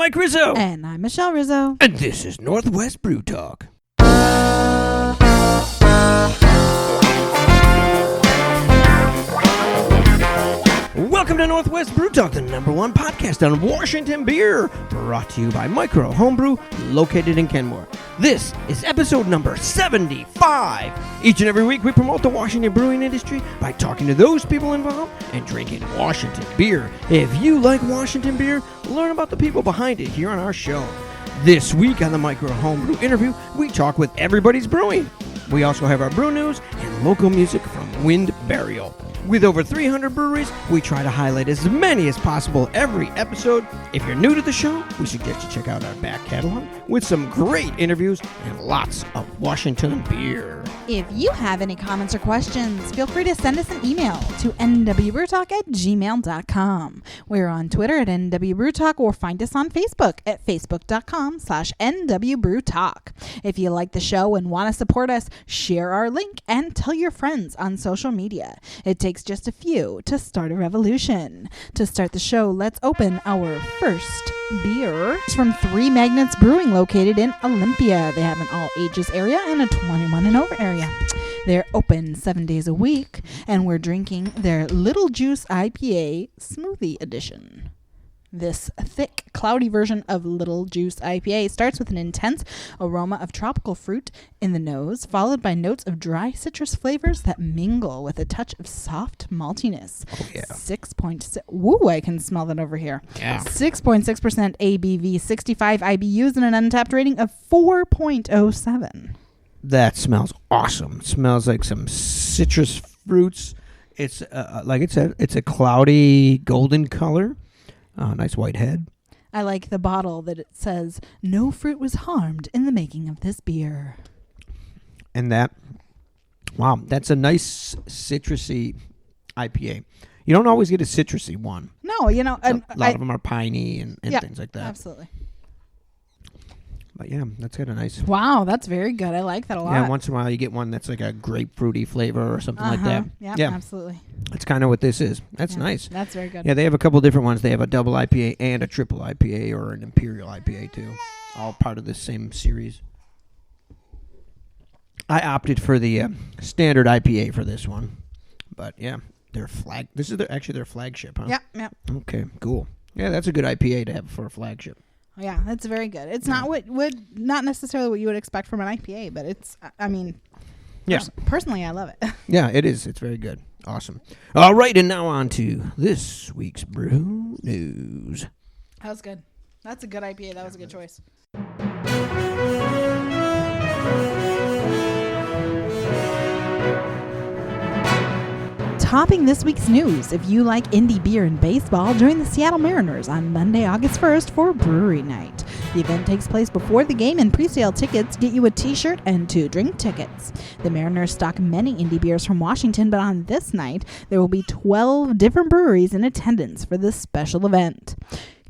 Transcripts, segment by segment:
Mike Rizzo. And I'm Michelle Rizzo. And this is Northwest Brew Talk. Welcome to Northwest Brew Talk, the #1 podcast on Washington beer, brought to you by Micro Homebrew, located in Kenmore. This is episode number 75. Each and every week, we promote the Washington brewing industry by talking to those people involved and drinking Washington beer. If you like Washington beer, learn about the people behind it here on our show. This week on the Micro Homebrew interview, we talk with Everybody's Brewing. We also have our brew news and local music from Wind Burial. With over 300 breweries, we try to highlight as many as possible every episode. If you're new to the show, we suggest you check out our back catalog with some great interviews and lots of Washington beer. If you have any comments or questions, feel free to send us an email to nwbrewtalk@gmail.com. We're on Twitter at nwbrewtalk or find us on Facebook at facebook.com/nwbrewtalk. If you like the show and want to support us, share our link and tell your friends on social media. It takes just a few to start a revolution. To start the show, let's open our first beer. It's from Three Magnets Brewing, located in Olympia. They have an all ages area and a 21 and over area. They're open 7 days a week, and we're drinking their Little Juice IPA Smoothie Edition. This thick, cloudy version of Little Juice IPA starts with an intense aroma of tropical fruit in the nose, followed by notes of dry citrus flavors that mingle with a touch of soft maltiness. Oh, yeah. 6.6. Woo, I can smell that over here. Yeah. 6.6% ABV, 65 IBUs, and an untapped rating of 4.07. That smells awesome. It smells like some citrus fruits. It's, like it said, it's a cloudy golden color. Nice white head. I like the bottle that it says, "No fruit was harmed in the making of this beer." And wow, that's a nice citrusy IPA. You don't always get a citrusy one. No, you know. A lot of them are piney and yeah, things like that. Absolutely. But yeah, that's got a nice... Wow, that's very good. I like that a lot. Yeah, once in a while you get one that's like a grapefruity flavor or something like that. Yeah, absolutely. That's kind of what this is. That's nice. That's very good. Yeah, they have a couple different ones. They have a double IPA and a triple IPA or an imperial IPA too. All part of the same series. I opted for the standard IPA for this one. But yeah, this is actually their flagship, huh? Yeah. Okay, cool. Yeah, that's a good IPA to have for a flagship. Yeah, that's very good. It's not not necessarily what you would expect from an IPA, but it's, I mean, personally, I love it. Yeah, it is. It's very good. Awesome. All right, and now on to this week's brew news. That was good. That's a good IPA. That was a good choice. Topping this week's news, if you like indie beer and baseball, join the Seattle Mariners on Monday, August 1st for Brewery Night. The event takes place before the game, and pre-sale tickets get you a t-shirt and 2 drink tickets. The Mariners stock many indie beers from Washington, but on this night, there will be 12 different breweries in attendance for this special event.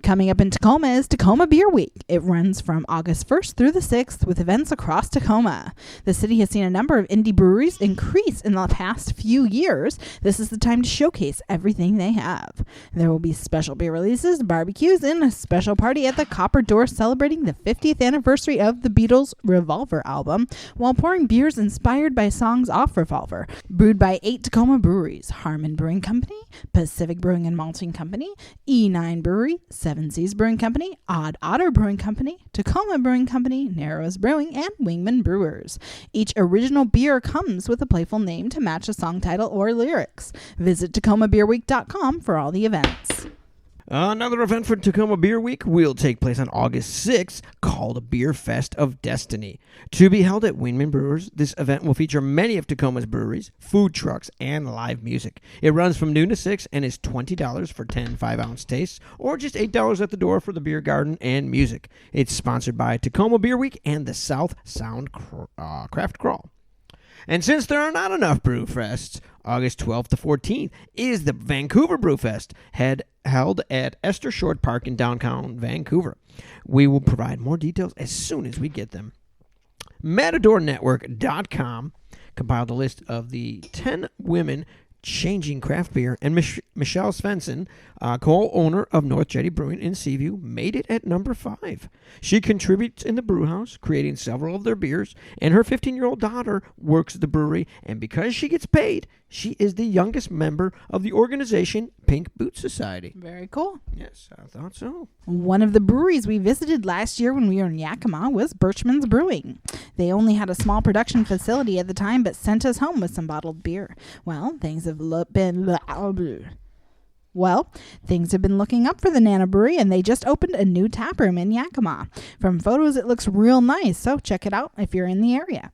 Coming up in Tacoma is Tacoma Beer Week. It runs from August 1st through the 6th with events across Tacoma. The city has seen a number of indie breweries increase in the past few years. This is the time to showcase everything they have. There will be special beer releases, barbecues, and a special party at the Copper Door celebrating the 50th anniversary of the Beatles' Revolver album while pouring beers inspired by songs off Revolver. Brewed by 8 Tacoma breweries: Harmon Brewing Company, Pacific Brewing and Malting Company, E9 Brewery, Seven Seas Brewing Company, Odd Otter Brewing Company, Tacoma Brewing Company, Narrows Brewing, and Wingman Brewers. Each original beer comes with a playful name to match a song title or lyrics. Visit TacomaBeerWeek.com for all the events. Another event for Tacoma Beer Week will take place on August 6th, called Beer Fest of Destiny. To be held at Wingman Brewers, this event will feature many of Tacoma's breweries, food trucks, and live music. It runs from noon to 6 and is $20 for 10 5-ounce tastes, or just $8 at the door for the beer garden and music. It's sponsored by Tacoma Beer Week and the South Sound Craft Crawl. And since there are not enough brew fests, August 12th to 14th is the Vancouver Brew Fest, held at Esther Short Park in downtown Vancouver. We will provide more details as soon as we get them. MatadorNetwork.com compiled a list of the 10 women changing craft beer, and Michelle Svensson, co-owner of North Jetty Brewing in Seaview, made it at number 5. She contributes in the brew house, creating several of their beers, and her 15-year-old daughter works at the brewery, and because she gets paid, she is the youngest member of the organization Pink Boot Society. Very cool. Yes, I thought so. One of the breweries we visited last year when we were in Yakima was Birchman's Brewing. They only had a small production facility at the time, but sent us home with some bottled beer. Well, things have been looking up for the Nana Brewery, and they just opened a new tap room in Yakima. From photos, it looks real nice, so check it out if you're in the area.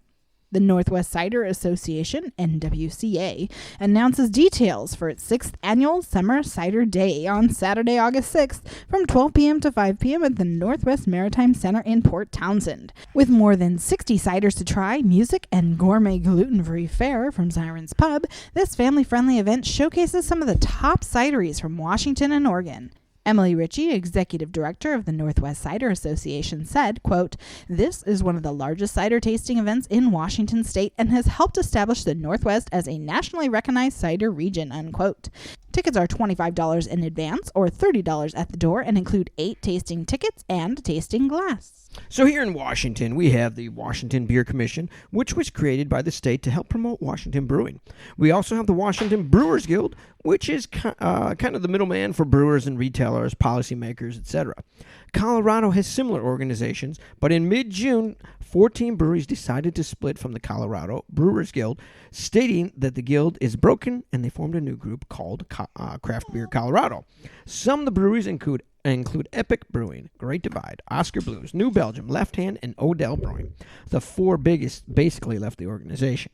The Northwest Cider Association, NWCA, announces details for its 6th annual Summer Cider Day on Saturday, August 6th from 12 p.m. to 5 p.m. at the Northwest Maritime Center in Port Townsend. With more than 60 ciders to try, music, and gourmet gluten-free fare from Siren's Pub, this family-friendly event showcases some of the top cideries from Washington and Oregon. Emily Ritchie, executive director of the Northwest Cider Association, said, quote, "This is one of the largest cider tasting events in Washington state and has helped establish the Northwest as a nationally recognized cider region," unquote. Tickets are $25 in advance or $30 at the door and include 8 tasting tickets and a tasting glass. So here in Washington, we have the Washington Beer Commission, which was created by the state to help promote Washington brewing. We also have the Washington Brewers Guild, which is kind of the middleman for brewers and retailers, policymakers, etc. Colorado has similar organizations, but in mid-June, 14 breweries decided to split from the Colorado Brewers Guild, stating that the guild is broken, and they formed a new group called Craft Beer Colorado. Some of the breweries include Epic Brewing, Great Divide, Oscar Blues, New Belgium, Left Hand, and Odell Brewing. The 4 biggest basically left the organization.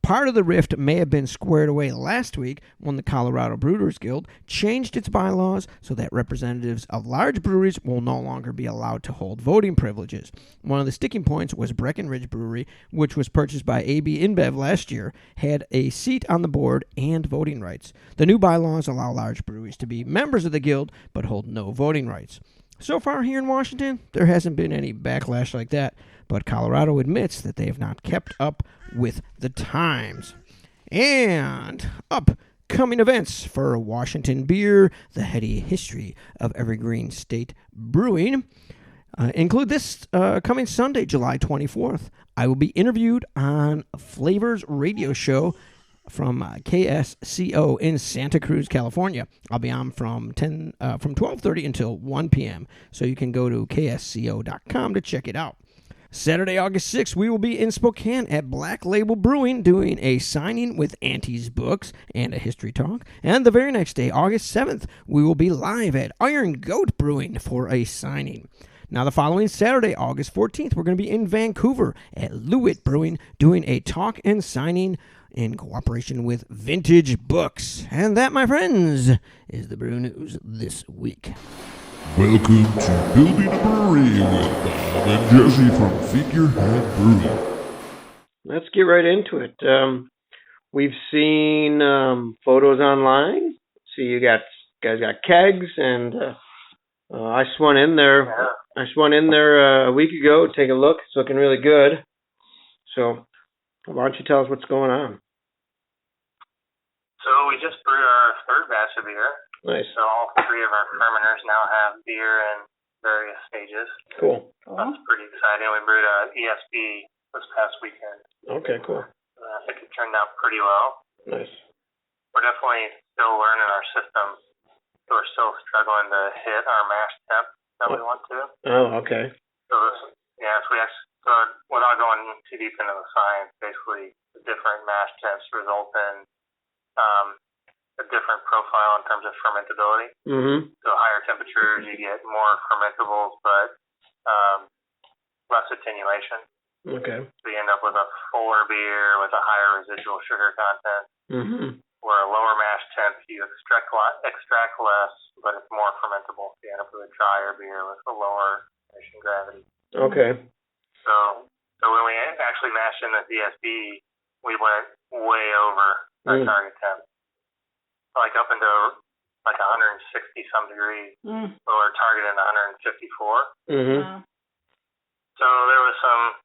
Part of the rift may have been squared away last week when the Colorado Brewers Guild changed its bylaws so that representatives of large breweries will no longer be allowed to hold voting privileges. One of the sticking points was Breckenridge Brewery, which was purchased by AB InBev last year, had a seat on the board and voting rights. The new bylaws allow large breweries to be members of the guild but hold no voting rights. So far here in Washington, there hasn't been any backlash like that, but Colorado admits that they have not kept up with the times. And upcoming events for Washington Beer, the heady history of Evergreen State Brewing, include this coming Sunday, July 24th. I will be interviewed on Flavors Radio Show from KSCO in Santa Cruz, California. I'll be on from 12:30 until 1 p.m., so you can go to ksco.com to check it out. Saturday, August 6th, we will be in Spokane at Black Label Brewing doing a signing with Auntie's Books and a history talk. And the very next day, August 7th, we will be live at Iron Goat Brewing for a signing. Now, the following Saturday, August 14th, we're going to be in Vancouver at Loowit Brewing doing a talk and signing in cooperation with Vintage Books. And that, my friends, is the brew news this week. Welcome to Building a Brewery with Bob and Jesse from Figurehead Brewing. Let's get right into it. We've seen photos online. See, you guys got kegs, and I swung in there. A week ago. Take a look. It's looking really good. So, why don't you tell us what's going on? So we just brewed our 3rd batch of beer. Nice. So all 3 of our fermenters now have beer in various stages. Cool. That's pretty exciting. We brewed an ESB this past weekend. Okay, cool. I think it turned out pretty well. Nice. We're definitely still learning our system. So we're still struggling to hit our mash temp that we want to. Oh, okay. So without going too deep into the science, basically the different mash temps result in a different profile in terms of fermentability. Mm-hmm. So higher temperatures, you get more fermentables, but less attenuation. Okay. So you end up with a fuller beer with a higher residual sugar content. Mm-hmm. Where a lower mash temp, you extract less, but it's more fermentable. So you end up with a drier beer with a lower fermentation gravity. Okay. So when we actually mashed in the DSB, we went way over our target temp. Like up into like 160 some degrees. So we're targeting 154. Mm-hmm. So there was some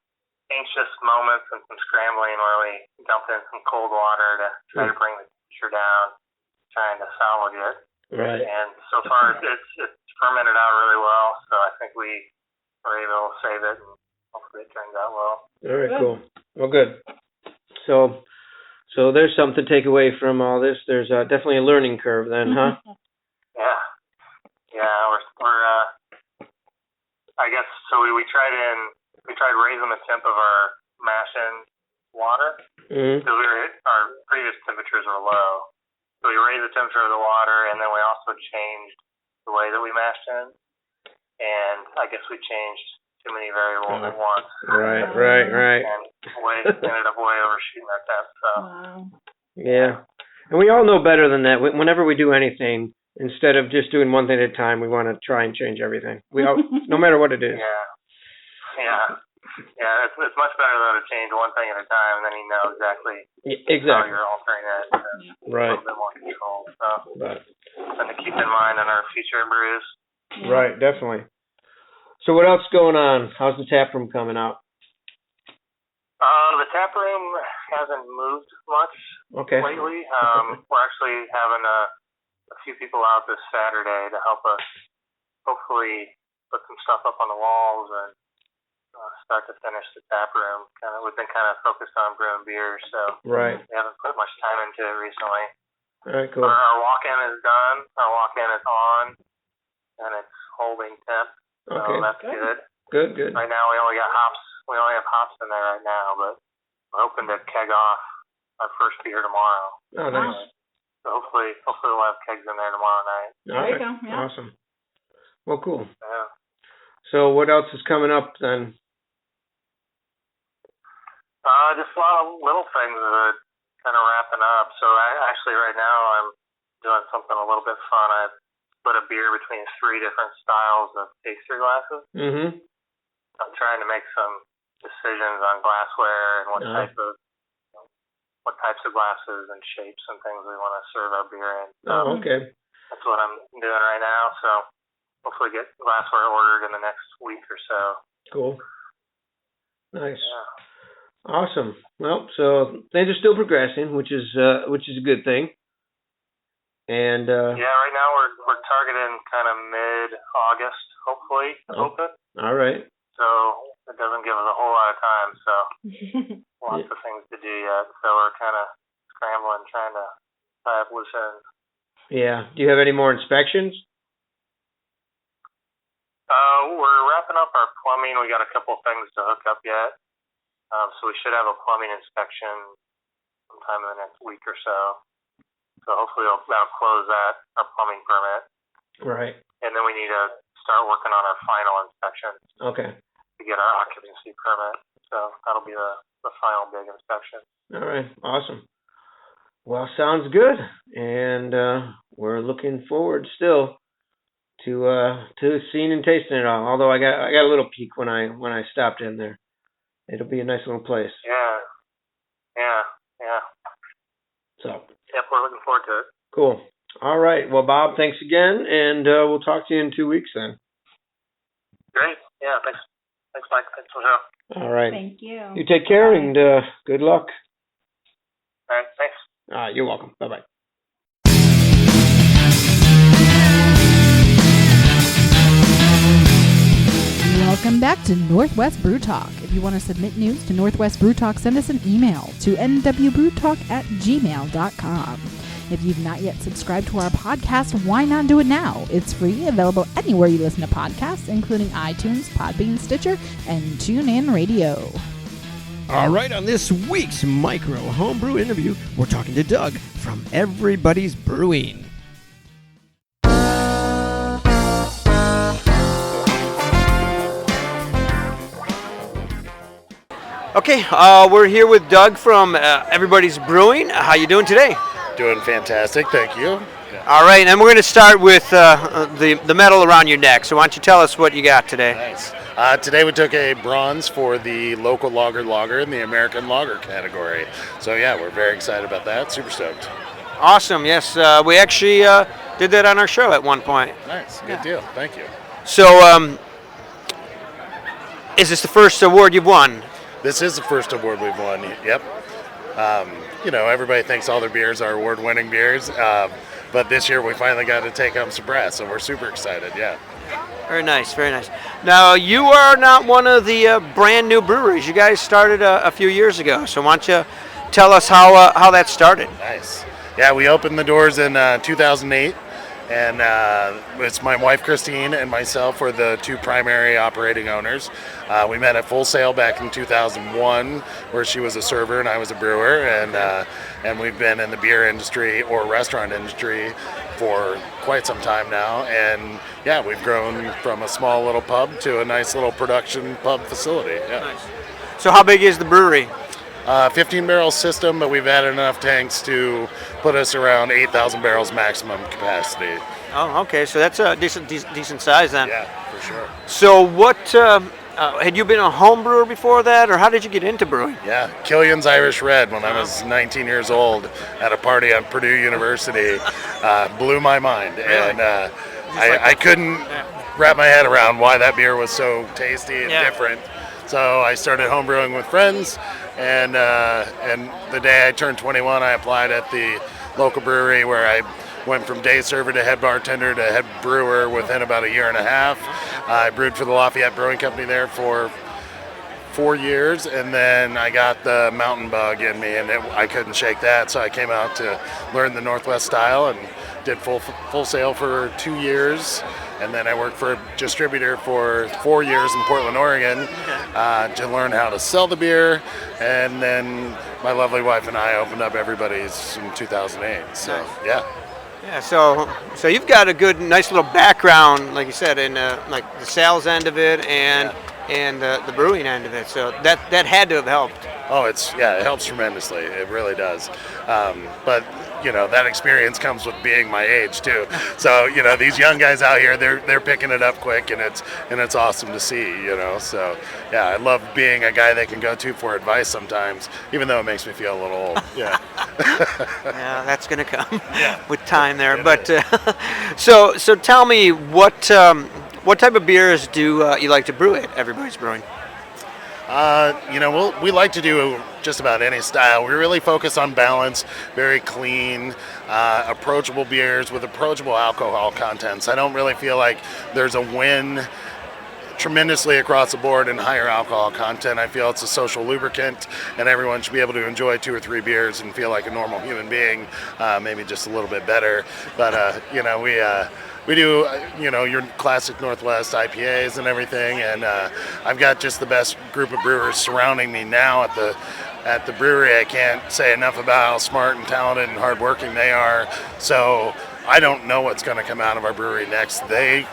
anxious moments and some scrambling where we dumped in some cold water to try to bring the temperature down, trying to salvage it. Right. And so far, it's fermented out really well. So I think we were able to save it, and hopefully it turns out well. All right, cool. Well, good. So there's something to take away from all this. There's definitely a learning curve then, huh? Yeah. We're I guess so. We tried raising the temp of our mash in water because our previous temperatures were low. So we raised the temperature of the water, and then we also changed the way that we mashed in. And I guess we changed too many variables at once. Right. And ended up way overshooting our temp. So. Wow. Yeah. And we all know better than that. Whenever we do anything, instead of just doing one thing at a time, we want to try and change everything. We all, no matter what it is. Yeah, it's much better though to change one thing at a time, and then you know exactly how you're altering it. Right. A little bit more control. So, Right. something to keep in mind on our future brews. Right, definitely. So what else going on? How's the tap room coming out? The tap room hasn't moved much lately. We're actually having a few people out this Saturday to help us hopefully put some stuff up on the walls and start to finish the tap room. We've been kind of focused on brewing beer, so we haven't put much time into it recently. All right, cool. Our walk-in is done. Our walk-in is on, and it's holding temp, so that's good. Good. Right now we only got hops. We only have hops in there right now, but we're hoping to keg off our first beer tomorrow. Oh, nice. So hopefully we'll have kegs in there tomorrow night. There you go. Yeah. Awesome. Well, cool. Yeah. So what else is coming up then? Just a lot of little things that are kind of wrapping up. So actually right now I'm doing something a little bit fun. I put a beer between 3 different styles of taster glasses. Mm-hmm. I'm trying to make some decisions on glassware and what types of glasses and shapes and things we want to serve our beer in. So that's what I'm doing right now. So hopefully get glassware ordered in the next week or so. Cool. Nice. Yeah. Awesome. Well, so things are still progressing, which is a good thing. And right now we're targeting kind of mid-August, hopefully. Open. All right. So it doesn't give us a whole lot of time. So lots of things to do yet. So we're kind of scrambling, trying to tie up loose ends. Yeah. Do you have any more inspections? We're wrapping up our plumbing. We got a couple things to hook up yet. So we should have a plumbing inspection sometime in the next week or so. So hopefully that'll close our plumbing permit. Right. And then we need to start working on our final inspection. Okay. To get our occupancy permit. So that'll be the final big inspection. All right. Awesome. Well, sounds good. And we're looking forward still to seeing and tasting it all. Although I got a little peek when I stopped in there. It'll be a nice little place. Yeah. So. Yep, we're looking forward to it. Cool. All right. Well, Bob, thanks again, and we'll talk to you in 2 weeks then. Great. Yeah. Thanks, Mike. Thanks for the show. All right. Thank you. You take care and good luck. All right. Thanks. You're welcome. Bye-bye. Welcome back to Northwest Brew Talk. If you want to submit news to Northwest Brew Talk, send us an email to nwbrewtalk@gmail.com. If you've not yet subscribed to our podcast, why not do it now? It's free, available anywhere you listen to podcasts, including iTunes, Podbean, Stitcher, and TuneIn Radio. All right, on this week's Micro Homebrew interview, we're talking to Doug from Everybody's Brewing. Okay, we're here with Doug from Everybody's Brewing. How you doing today? Doing fantastic, thank you. All right, and we're going to start with the medal around your neck. So why don't you tell us what you got today? Nice. Today we took a bronze for the local lager in the American lager category. So yeah, we're very excited about that. Super stoked. Awesome. Yes, we actually did that on our show at one point. Nice. Good deal. Thank you. So, is this the first award you've won? This is the first award we've won. Yep. everybody thinks all their beers are award-winning beers. But this year we finally got to take home some brass, so we're super excited. Yeah. Very nice, very nice. Now, you are not one of the brand new breweries. You guys started a few years ago, so why don't you tell us how that started? Nice. Yeah, we opened the doors in 2008, and it's my wife Christine and myself were the two primary operating owners. We met at Full Sail back in 2001, where she was a server and I was a brewer, and we've been in the beer industry or restaurant industry for quite some time now. And yeah, we've grown from a small little pub to a nice little production pub facility. Yeah. Nice. So how big is the brewery? 15-barrel system, but we've added enough tanks to put us around 8,000 barrels maximum capacity. Oh, okay. So that's a decent size then. Yeah, for sure. So what, had you been a home brewer before that, or how did you get into brewing? Yeah, Killian's Irish Red when I was 19 years old at a party at Purdue University blew my mind. Really? And I couldn't wrap my head around why that beer was so tasty and different. So I started home brewing with friends, and the day I turned 21, I applied at the local brewery where I went from day server to head bartender to head brewer within about a year and a half. I brewed for the Lafayette Brewing Company there for 4 years, and then I got the mountain bug in me, and I couldn't shake that, so I came out to learn the Northwest style and did Full Sail for 2 years. And then I worked for a distributor for 4 years in Portland, Oregon, to learn how to sell the beer. And then my lovely wife and I opened up Everybody's in 2008. So, yeah. Yeah, so you've got a good, nice little background, like you said, in like the sales end of it and the brewing end of it. So that had to have helped. Oh, it helps tremendously. It really does. But that experience comes with being my age too. So these young guys out here, they're picking it up quick, and it's awesome to see. So yeah, I love being a guy they can go to for advice sometimes, even though it makes me feel a little old. Yeah. Yeah, that's gonna come with time there. But so tell me what type of beers do you like to brew at Everybody's Brewing? We like to do just about any style. We really focus on balance, very clean, approachable beers with approachable alcohol contents. I don't really feel like there's a win tremendously across the board in higher alcohol content. I feel it's a social lubricant, and everyone should be able to enjoy 2 or 3 beers and feel like a normal human being, maybe just a little bit better. But, we do, your classic Northwest IPAs and everything, and I've got just the best group of brewers surrounding me now at the brewery. I can't say enough about how smart and talented and hardworking they are. So I don't know what's going to come out of our brewery next. They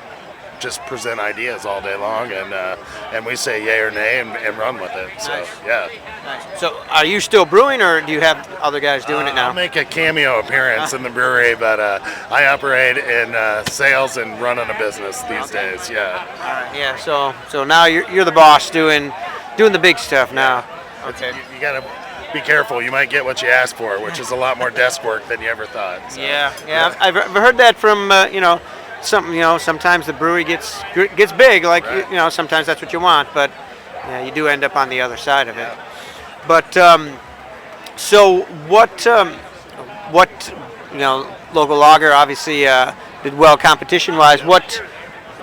just present ideas all day long, and we say yay or nay and run with it. So nice. Yeah. Nice. So are you still brewing, or do you have other guys doing it now? I'll make a cameo appearance in the brewery, but I operate in sales and running a business these days. Yeah. All right. Yeah. So now you're the boss doing the big stuff now. Okay. You gotta be careful. You might get what you ask for, which is a lot more desk work than you ever thought. So, yeah. I've heard that from sometimes the brewery gets big, like sometimes that's what you want, but you do end up on the other side of it. But so what local lager obviously did well competition wise. What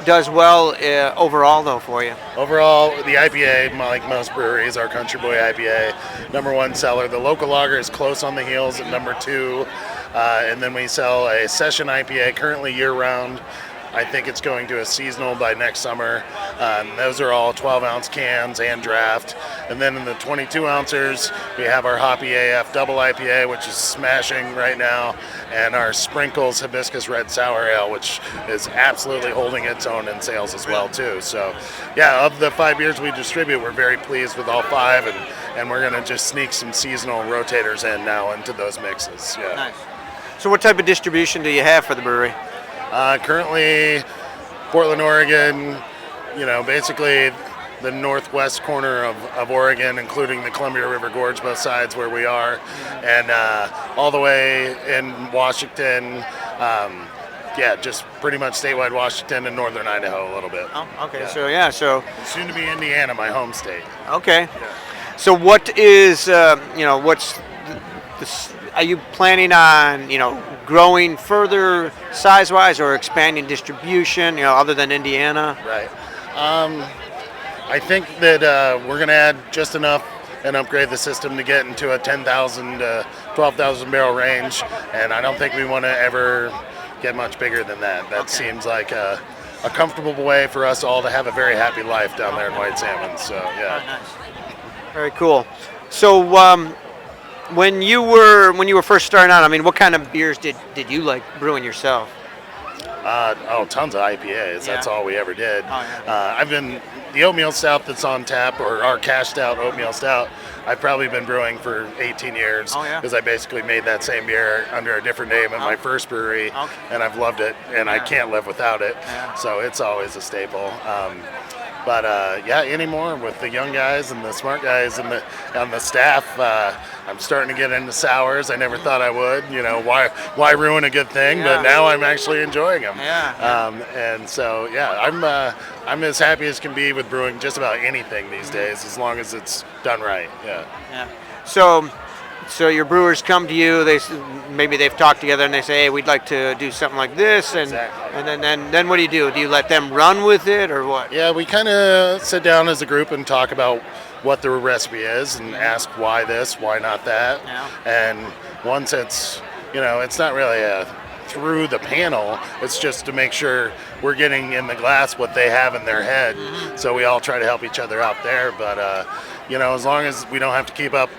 does well overall though for you? Overall, the IPA, like most breweries, our Country Boy IPA, #1 seller. The local lager is close on the heels at #2. And then we sell a session IPA currently year-round. I think it's going to a seasonal by next summer. Those are all 12-ounce cans and draft. And then in the 22-ouncers, we have our Hoppy AF Double IPA, which is smashing right now, and our Sprinkles Hibiscus Red Sour Ale, which is absolutely holding its own in sales as well, too. So, yeah, of the 5 beers we distribute, we're very pleased with all 5, and we're going to just sneak some seasonal rotators in now into those mixes. Yeah. Nice. So what type of distribution do you have for the brewery? Currently, Portland, Oregon, basically the northwest corner of Oregon, including the Columbia River Gorge, both sides where we are, and all the way in Washington, just pretty much statewide Washington and northern Idaho a little bit. Oh, okay. Yeah. So soon to be Indiana, my home state. Okay. Yeah. So what is, what's are you planning on, growing further size-wise or expanding distribution, other than Indiana? Right. I think that we're going to add just enough and upgrade the system to get into a 10,000 to 12,000 barrel range, and I don't think we want to ever get much bigger than that. That seems like a comfortable way for us all to have a very happy life down there in White Salmon. So yeah. Oh, nice. Very cool. So when you were first starting out, I mean, what kind of beers did you like brewing yourself? Tons of IPAs. That's all we ever did. Oh, yeah. The oatmeal stout that's on tap, or our cash stout, oatmeal stout, I've probably been brewing for 18 years. Oh, yeah. Because I basically made that same beer under a different name at my first brewery, and I've loved it, and I can't live without it. Yeah. So it's always a staple. But anymore with the young guys and the smart guys and on the staff, I'm starting to get into sours. I never thought I would. Why ruin a good thing? Yeah. But now I'm actually enjoying them. Yeah. And so I'm as happy as can be with brewing just about anything these days, as long as it's done right. Yeah. Yeah. So your brewers come to you. Maybe they've talked together and they say, "Hey, we'd like to do something like this," and then what do? Do you let them run with it, or what? Yeah, we kind of sit down as a group and talk about what the recipe is and ask why this, why not that. Yeah. And once it's not really through the panel, it's just to make sure we're getting in the glass what they have in their head. Mm-hmm. So we all try to help each other out there. But as long as we don't have to keep up.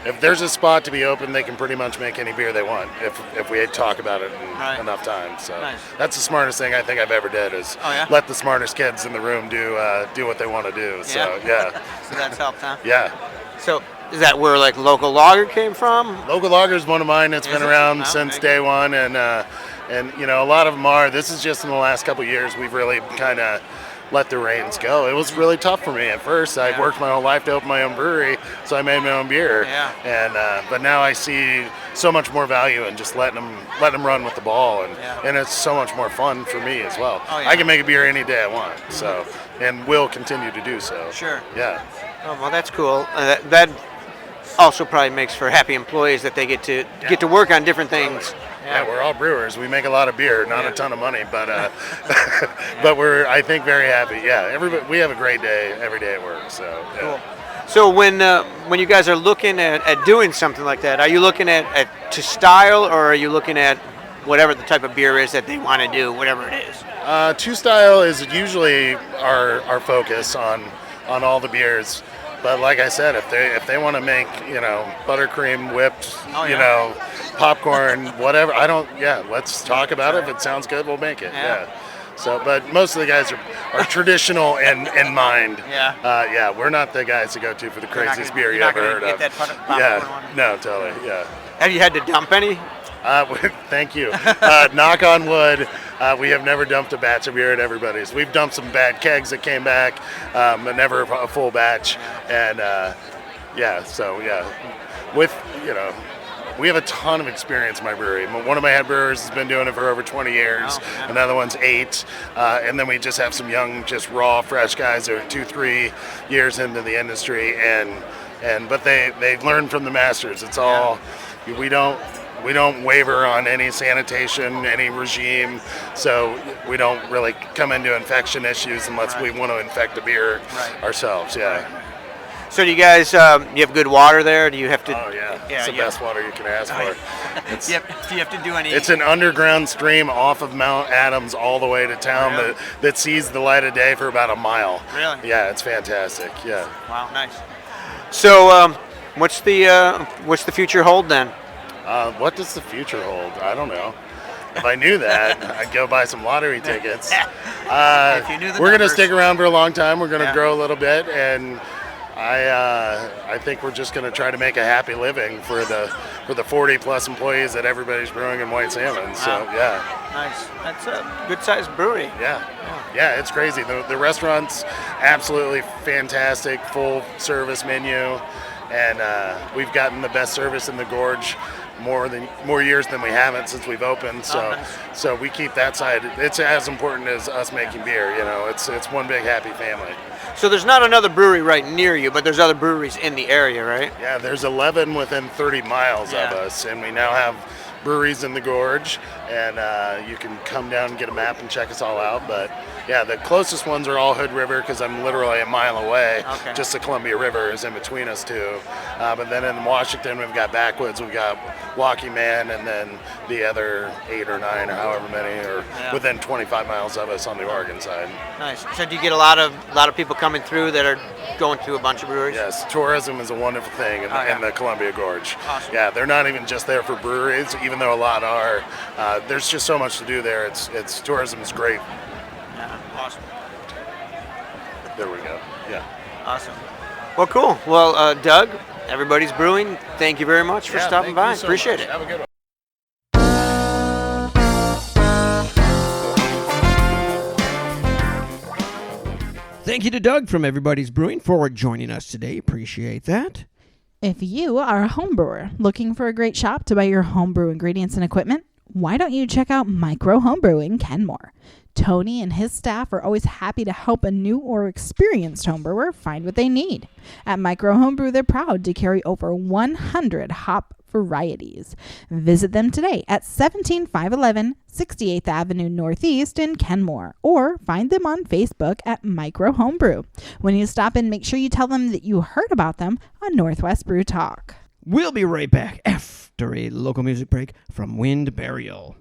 If there's a spot to be open, they can pretty much make any beer they want if we talk about it in enough time. So Nice. That's the smartest thing I think I've ever did is let the smartest kids in the room do what they want to do. So yeah. So that's helped, huh? Yeah. So is that where like local lager came from? Local lager is one of mine. It's been around since day one, and a lot of them are. This is just in the last couple of years we've really kind of let the reins go. It was really tough for me at first. I worked my whole life to open my own brewery, so I made my own beer. Yeah. And but now I see so much more value in just letting them run with the ball, and it's so much more fun for me as well. Oh, yeah. I can make a beer any day I want, so and will continue to do so. Sure. Yeah. Oh, well, that's cool. That also probably makes for happy employees that they get to work on different things. Yeah, we're all brewers. We make a lot of beer, not a ton of money, but but we're, I think, very happy. Yeah, we have a great day every day at work. So yeah. Cool. So when you guys are looking at doing something like that, are you looking at to style, or are you looking at whatever the type of beer is that they want to do, whatever it is? To style is usually our focus on all the beers. But like I said, if they want to make buttercream whipped, popcorn, whatever, let's talk about it. If it sounds good, we'll make it. Yeah. So, but most of the guys are traditional in mind. Yeah. We're not the guys to go to for the craziest beer you ever heard of. No, totally. Yeah. Have you had to dump any? Thank you. Knock on wood. We have never dumped a batch of beer at everybody's. We've dumped some bad kegs that came back, but never a full batch. And we have a ton of experience in my brewery. One of my head brewers has been doing it for over 20 years. Another one's 8. And then we just have some young, just raw, fresh guys that are 2-3 years into the industry. But they learn from the masters. It's all, we don't waver on any sanitation, any regime, so we don't really come into infection issues unless we want to infect a beer ourselves. Yeah. So do you guys, you have good water there? Do you have to? Oh yeah, it's the best water you can ask for. Do you have to do any? It's an underground stream off of Mount Adams all the way to town that sees the light of day for about a mile. Really? Yeah, it's fantastic. Yeah. Wow, nice. So what's the future hold then? What does the future hold? I don't know. If I knew that, I'd go buy some lottery tickets. If you knew the we're going to numbers. stick around for a long time. We're going to grow a little bit, and I think we're just going to try to make a happy living for the 40+ employees that everybody's brewing in White Salmon. So yeah. Nice. That's a good-sized brewery. Yeah, it's crazy. The restaurant's absolutely fantastic, full service menu. And we've gotten the best service in the gorge more years than we haven't since we've opened. So so we keep that side. It's as important as us making beer. You know, it's one big happy family. So there's not another brewery right near you, but there's other breweries in the area, right? Yeah, there's 11 within 30 miles of us, and we now have breweries in the gorge, and you can come down and get a map and check us all out. But yeah, the closest ones are all Hood River, because I'm literally a mile away. Just the Columbia River is in between us two. But then in Washington, we've got Backwoods, we've got Walking Man, and then the other 8 or 9 or however many are within 25 miles of us on the Oregon side. Nice. So do you get a lot of people coming through that are going to a bunch of breweries? Yes, tourism is a wonderful thing in the Columbia Gorge. Awesome. Yeah, they're not even just there for breweries, even though a lot are. There's just so much to do there. It's tourism is great. Yeah, awesome. There we go. Yeah. Awesome. Well, cool. Well, Doug, Everybody's Brewing, thank you very much for stopping by. Appreciate it. Have a good one. Thank you to Doug from Everybody's Brewing for joining us today. Appreciate that. If you are a home brewer looking for a great shop to buy your homebrew ingredients and equipment, why don't you check out Micro Homebrew in Kenmore? Tony and his staff are always happy to help a new or experienced homebrewer find what they need. At Micro Homebrew, they're proud to carry over 100 hop varieties. Visit them today at 17511 68th Avenue Northeast in Kenmore, or find them on Facebook at Micro Homebrew. When you stop in, make sure you tell them that you heard about them on Northwest Brew Talk. We'll be right back after a local music break from Wind Burial.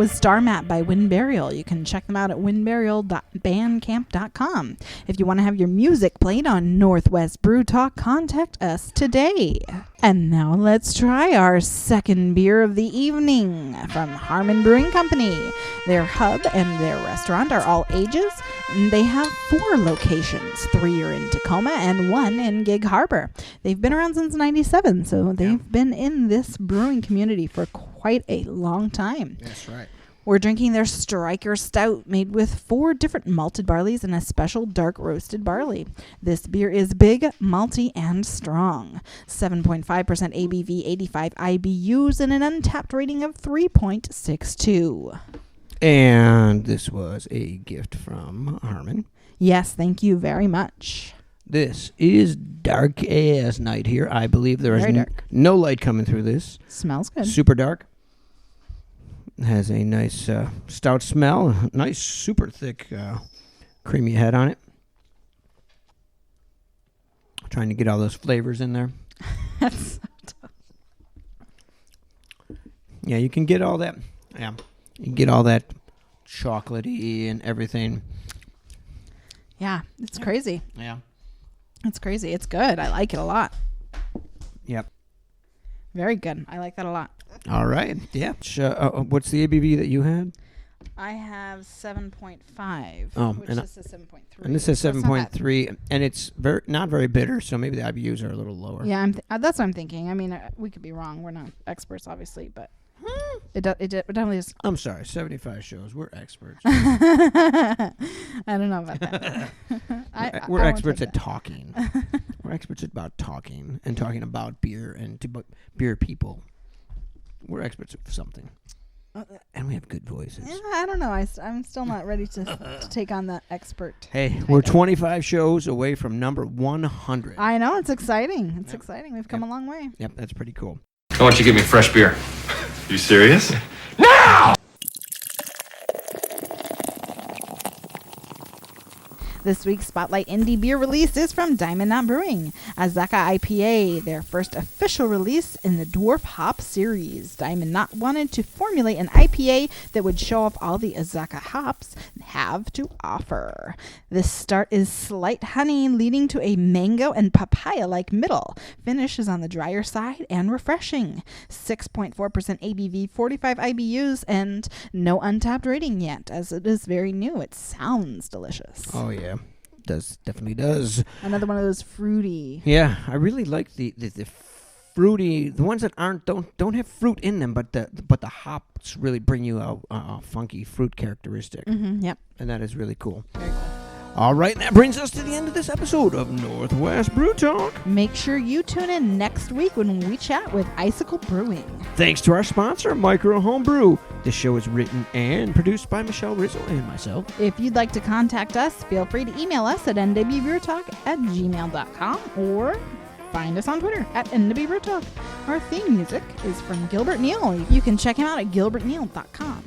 was Star Map by Wind Burial. You can check them out at windburial.bandcamp.com. If you want to have your music played on Northwest Brew Talk, contact us today. And now let's try our second beer of the evening from Harmon Brewing Company. Their hub and their restaurant are all ages. And they have 4 locations. 3 are in Tacoma and 1 in Gig Harbor. They've been around since 97, so they've been in this brewing community for quite a long time. That's right. We're drinking their Striker Stout made with 4 different malted barleys and a special dark roasted barley. This beer is big, malty, and strong. 7.5% ABV, 85 IBUs, and an untapped rating of 3.62. And this was a gift from Harmon. Yes, thank you very much. This is dark as night here. I believe there is Very dark. no light coming through this. Smells good. Super dark. Has a nice stout smell. Nice, super thick, creamy head on it. Trying to get all those flavors in there. That's so tough. Yeah, you can get all that. Yeah, you can get all that chocolatey and everything. Yeah, it's crazy. Yeah. It's crazy. It's good. I like it a lot. Yep. Very good. I like that a lot. All right. Yeah. What's the ABV that you had? I have 7.5, Oh, which and this is 7.3. And this is So it's not bad. 7.3, and it's not very bitter, so maybe the IBUs are a little lower. Yeah, that's what I'm thinking. I mean, we could be wrong. We're not experts, obviously, but it definitely is. I'm sorry, 75 shows. We're experts. I don't know about that. We're I won't experts take at that. talking. We're experts about talking and talking about beer and beer people. We're experts at something. And we have good voices. Yeah, I don't know. I'm still not ready to take on that expert. Hey, we're 25 shows away from number 100. I know. It's exciting. It's exciting. We've come a long way. Yep, that's pretty cool. I want you to get me fresh beer. You serious? This week's Spotlight Indie Beer release is from Diamond Knot Brewing, Azaka IPA, their first official release in the Dwarf Hop series. Diamond Knot wanted to formulate an IPA that would show off all the Azaka hops have to offer. This start is slight honey, leading to a mango and papaya-like middle. Finish is on the drier side and refreshing. 6.4% ABV, 45 IBUs, and no untapped rating yet, as it is very new. It sounds delicious. Oh, yeah. Definitely does. Another one of those fruity. Yeah, I really like the fruity, the ones that don't have fruit in them, but the hops really bring you a funky fruit characteristic. Yep. And that is really cool. All right, that brings us to the end of this episode of Northwest Brew Talk. Make sure you tune in next week when we chat with Icicle Brewing. Thanks to our sponsor, Micro Homebrew. This show is written and produced by Michelle Rizzo and myself. If you'd like to contact us, feel free to email us at nwbrewtalk@gmail.com or find us on Twitter at nwbrewtalk. Our theme music is from Gilbert Neal. You can check him out at gilbertneal.com.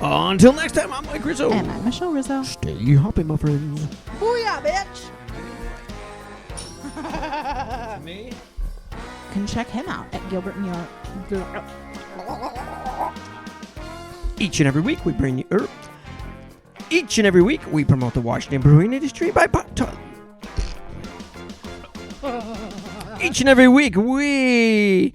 Until next time, I'm Mike Rizzo. And I'm Michelle Rizzo. Stay hoppy, my friends. Booyah, bitch! Me? You can check him out at Gilbert Neal. Each and every week we bring you... Each and every week we promote the Washington brewing industry by... Each and every week we